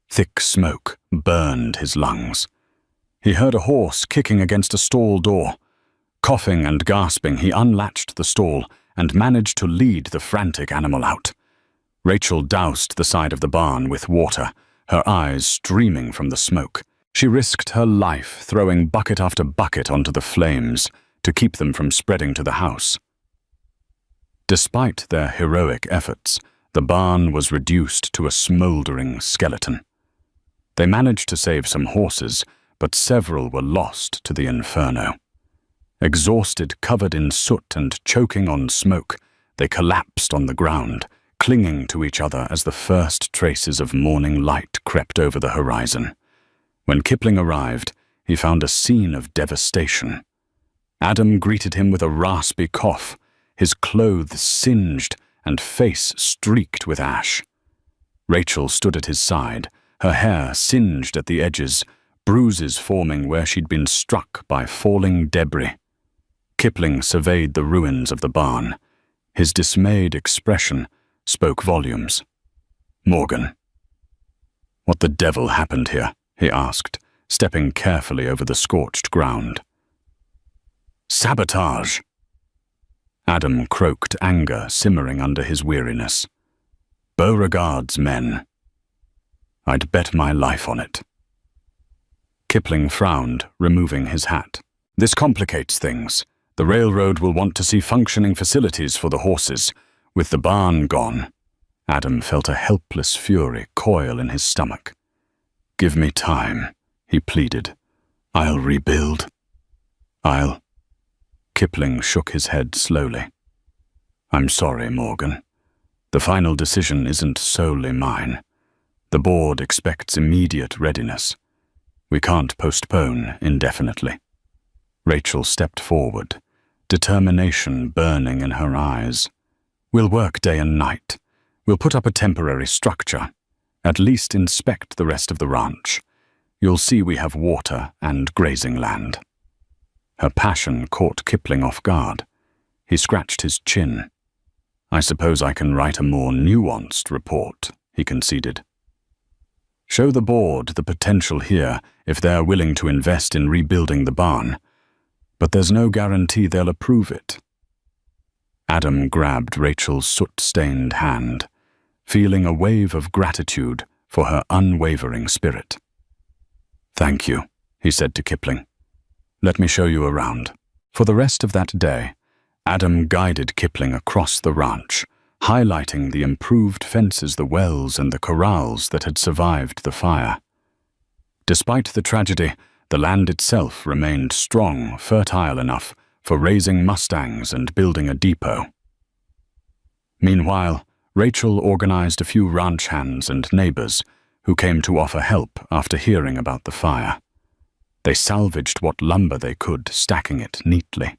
Thick smoke burned his lungs. He heard a horse kicking against a stall door. Coughing and gasping, he unlatched the stall and managed to lead the frantic animal out. Rachel doused the side of the barn with water, her eyes streaming from the smoke. She risked her life throwing bucket after bucket onto the flames to keep them from spreading to the house. Despite their heroic efforts, the barn was reduced to a smoldering skeleton. They managed to save some horses, but several were lost to the inferno. Exhausted, covered in soot and choking on smoke, they collapsed on the ground, clinging to each other as the first traces of morning light crept over the horizon. When Kipling arrived, he found a scene of devastation. Adam greeted him with a raspy cough, his clothes singed and face streaked with ash. Rachel stood at his side, her hair singed at the edges, bruises forming where she'd been struck by falling debris. Kipling surveyed the ruins of the barn. His dismayed expression spoke volumes. "Morgan." "What the devil happened here?" he asked, stepping carefully over the scorched ground. "Sabotage!" Adam croaked, anger simmering under his weariness. "Beauregard's men. I'd bet my life on it." Kipling frowned, removing his hat. "This complicates things. The railroad will want to see functioning facilities for the horses. With the barn gone," Adam felt a helpless fury coil in his stomach. "Give me time," he pleaded. "I'll rebuild. I'll..." Kipling shook his head slowly. "I'm sorry, Morgan. The final decision isn't solely mine. The board expects immediate readiness. We can't postpone indefinitely." Rachel stepped forward, determination burning in her eyes. "We'll work day and night. We'll put up a temporary structure. At least inspect the rest of the ranch. You'll see we have water and grazing land." Her passion caught Kipling off guard. He scratched his chin. "I suppose I can write a more nuanced report," he conceded. "Show the board the potential here if they're willing to invest in rebuilding the barn. But there's no guarantee they'll approve it." Adam grabbed Rachel's soot-stained hand, feeling a wave of gratitude for her unwavering spirit. "Thank you," he said to Kipling. "Let me show you around." For the rest of that day, Adam guided Kipling across the ranch, highlighting the improved fences, the wells, and the corrals that had survived the fire. Despite the tragedy, the land itself remained strong, fertile enough for raising mustangs and building a depot. Meanwhile, Rachel organized a few ranch hands and neighbors who came to offer help after hearing about the fire. They salvaged what lumber they could, stacking it neatly.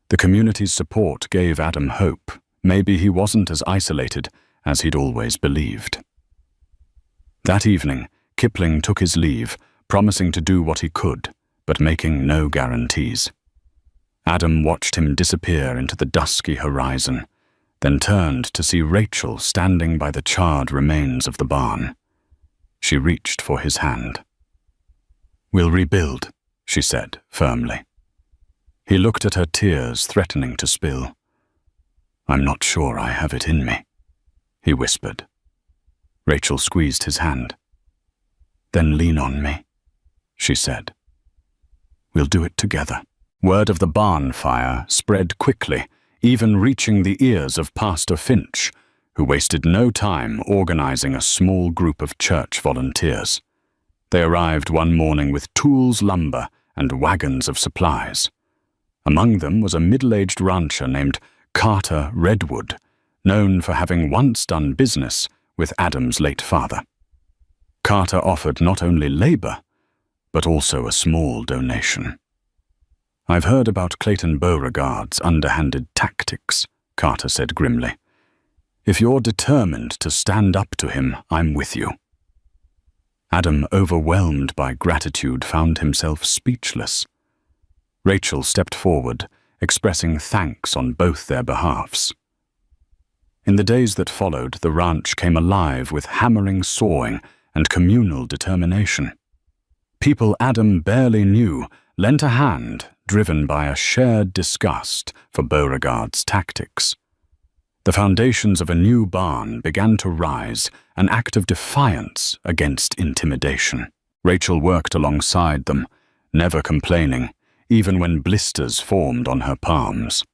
The community's support gave Adam hope. Maybe he wasn't as isolated as he'd always believed. That evening, Kipling took his leave, promising to do what he could, but making no guarantees. Adam watched him disappear into the dusky horizon, then turned to see Rachel standing by the charred remains of the barn. She reached for his hand. "We'll rebuild," she said firmly. He looked at her, tears threatening to spill. "I'm not sure I have it in me," he whispered. Rachel squeezed his hand. "Then lean on me," she said. "We'll do it together." Word of the barn fire spread quickly, even reaching the ears of Pastor Finch, who wasted no time organizing a small group of church volunteers. They arrived one morning with tools, lumber, and wagons of supplies. Among them was a middle-aged rancher named Carter Redwood, known for having once done business with Adam's late father. Carter offered not only labor, but also a small donation. "I've heard about Clayton Beauregard's underhanded tactics," Carter said grimly. "If you're determined to stand up to him, I'm with you." Adam, overwhelmed by gratitude, found himself speechless. Rachel stepped forward, expressing thanks on both their behalves. In the days that followed, the ranch came alive with hammering sawing and communal determination. People Adam barely knew lent a hand, driven by a shared disgust for Beauregard's tactics. The foundations of a new barn began to rise, an act of defiance against intimidation. Rachel worked alongside them, never complaining, even when blisters formed on her palms.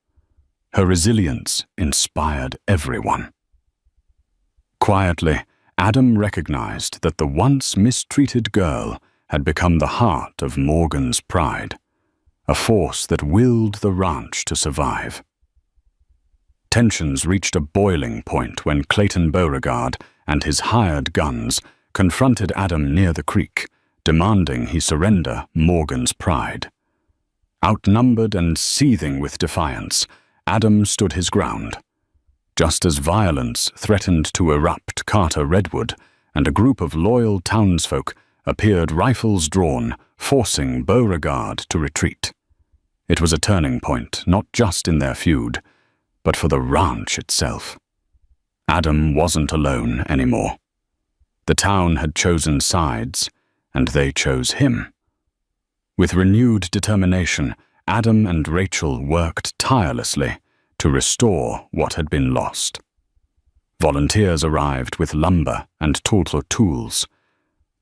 Her resilience inspired everyone. Quietly, Adam recognized that the once mistreated girl had become the heart of Morgan's pride, a force that willed the ranch to survive. Tensions reached a boiling point when Clayton Beauregard and his hired guns confronted Adam near the creek, demanding he surrender Morgan's pride. Outnumbered and seething with defiance, Adam stood his ground. Just as violence threatened to erupt, Carter Redwood and a group of loyal townsfolk appeared, rifles drawn, forcing Beauregard to retreat. It was a turning point, not just in their feud, but for the ranch itself. Adam wasn't alone anymore. The town had chosen sides, and they chose him. With renewed determination, Adam and Rachel worked tirelessly to restore what had been lost. Volunteers arrived with lumber and tools.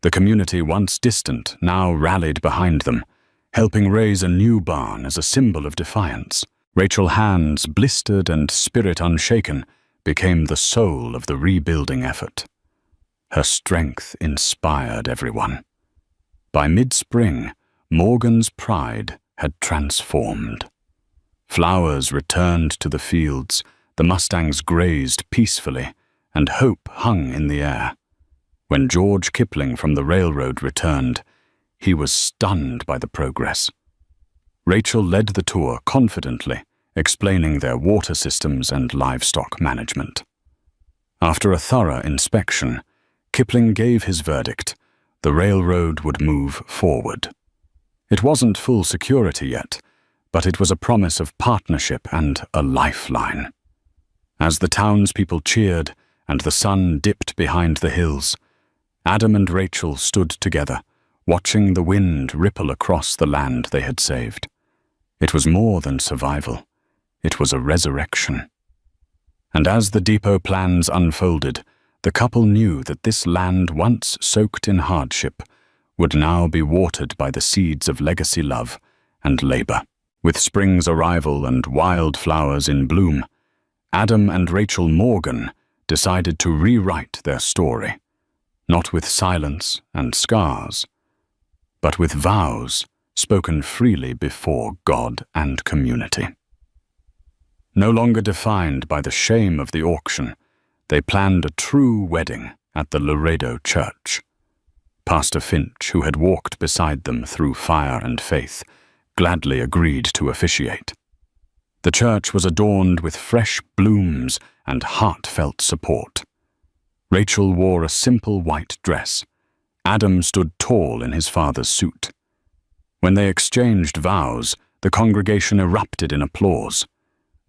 The community, once distant, now rallied behind them, helping raise a new barn as a symbol of defiance. Rachel's hands, blistered and spirit unshaken, became the soul of the rebuilding effort. Her strength inspired everyone. By mid-spring, Morgan's pride had transformed. Flowers returned to the fields, the mustangs grazed peacefully, and hope hung in the air. When George Kipling from the railroad returned, he was stunned by the progress. Rachel led the tour confidently, explaining their water systems and livestock management. After a thorough inspection, Kipling gave his verdict: the railroad would move forward. It wasn't full security yet, but it was a promise of partnership and a lifeline. As the townspeople cheered and the sun dipped behind the hills, Adam and Rachel stood together, watching the wind ripple across the land they had saved. It was more than survival. It was a resurrection. And as the depot plans unfolded, the couple knew that this land, once soaked in hardship, would now be watered by the seeds of legacy love and labor. With spring's arrival and wildflowers in bloom, Adam and Rachel Morgan decided to rewrite their story, not with silence and scars, but with vows spoken freely before God and community. No longer defined by the shame of the auction, they planned a true wedding at the Laredo Church. Pastor Finch, who had walked beside them through fire and faith, gladly agreed to officiate. The church was adorned with fresh blooms and heartfelt support. Rachel wore a simple white dress. Adam stood tall in his father's suit. When they exchanged vows, the congregation erupted in applause.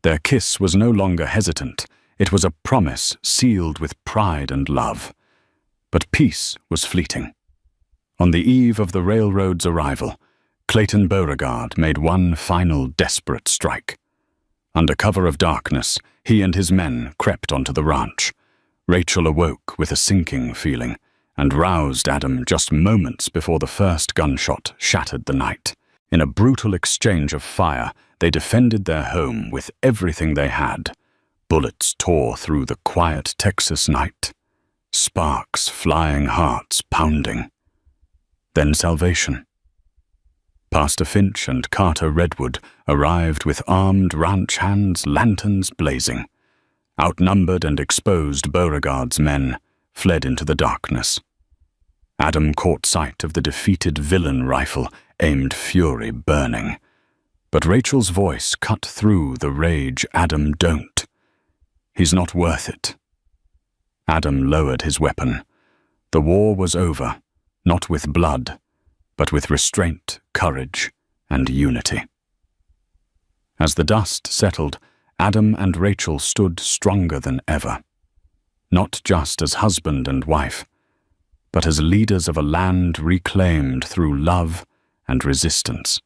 Their kiss was no longer hesitant. It was a promise sealed with pride and love. But peace was fleeting. On the eve of the railroad's arrival, Clayton Beauregard made one final desperate strike. Under cover of darkness, he and his men crept onto the ranch. Rachel awoke with a sinking feeling and roused Adam just moments before the first gunshot shattered the night. In a brutal exchange of fire, they defended their home with everything they had. Bullets tore through the quiet Texas night, sparks flying, hearts pounding. Then salvation. Pastor Finch and Carter Redwood arrived with armed ranch hands, lanterns blazing. Outnumbered and exposed Beauregard's men fled into the darkness. Adam caught sight of the defeated villain rifle, aimed fury burning. But Rachel's voice cut through the rage. Adam, don't. He's not worth it. Adam lowered his weapon. The war was over, not with blood, but with restraint, courage, and unity. As the dust settled, Adam and Rachel stood stronger than ever, not just as husband and wife, but as leaders of a land reclaimed through love and resistance.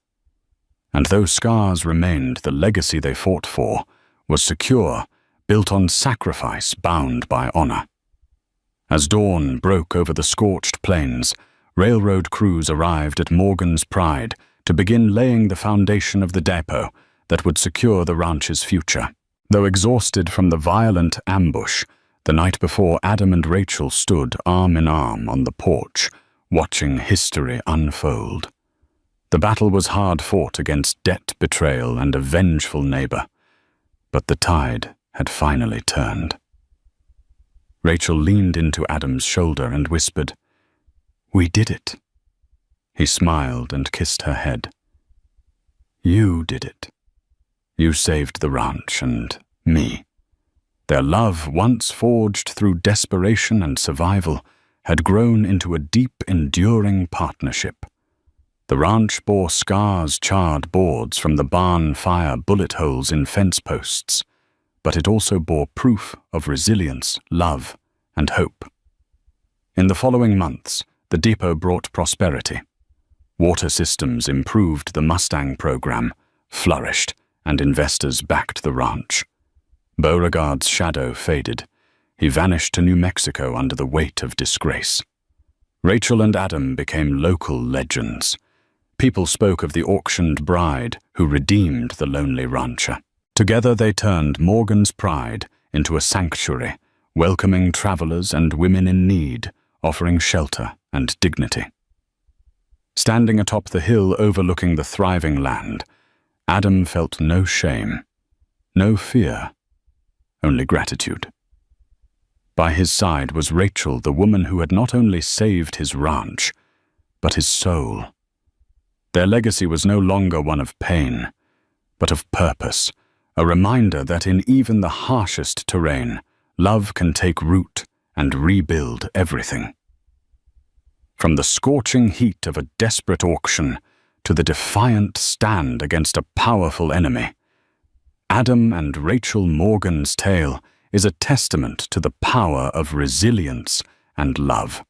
And though scars remained, the legacy they fought for was secure, built on sacrifice, bound by honor. As dawn broke over the scorched plains, railroad crews arrived at Morgan's Pride to begin laying the foundation of the depot that would secure the ranch's future. Though exhausted from the violent ambush, the night before, Adam and Rachel stood arm in arm on the porch, watching history unfold. The battle was hard fought against debt betrayal and a vengeful neighbor, but the tide had finally turned. Rachel leaned into Adam's shoulder and whispered, "We did it." He smiled and kissed her head. "You did it. You saved the ranch and me." Their love, once forged through desperation and survival, had grown into a deep, enduring partnership. The ranch bore scars, charred boards from the barn fire, bullet holes in fence posts, but it also bore proof of resilience, love, and hope. In the following months, the depot brought prosperity. Water systems improved, the Mustang program flourished, and investors backed the ranch. Beauregard's shadow faded. He vanished to New Mexico under the weight of disgrace. Rachel and Adam became local legends. People spoke of the auctioned bride who redeemed the lonely rancher. Together they turned Morgan's Pride into a sanctuary, welcoming travelers and women in need, offering shelter and dignity. Standing atop the hill overlooking the thriving land, Adam felt no shame, no fear, only gratitude. By his side was Rachel, the woman who had not only saved his ranch, but his soul. Their legacy was no longer one of pain, but of purpose, a reminder that in even the harshest terrain, love can take root and rebuild everything. From the scorching heat of a desperate auction to the defiant stand against a powerful enemy, Adam and Rachel Morgan's tale is a testament to the power of resilience and love.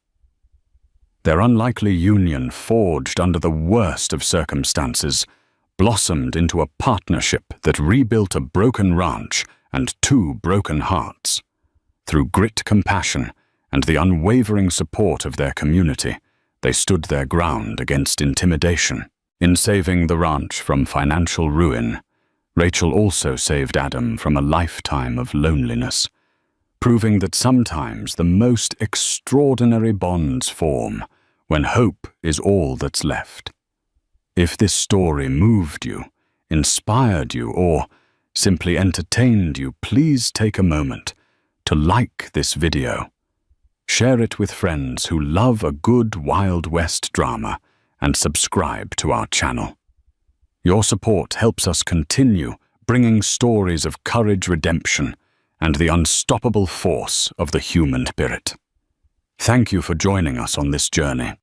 Their unlikely union, forged under the worst of circumstances, blossomed into a partnership that rebuilt a broken ranch and two broken hearts. Through grit, compassion, and the unwavering support of their community, they stood their ground against intimidation. In saving the ranch from financial ruin, Rachel also saved Adam from a lifetime of loneliness, proving that sometimes the most extraordinary bonds form when hope is all that's left. If this story moved you, inspired you, or simply entertained you, please take a moment to like this video. Share it with friends who love a good Wild West drama and subscribe to our channel. Your support helps us continue bringing stories of courage, redemption, and the unstoppable force of the human spirit. Thank you for joining us on this journey.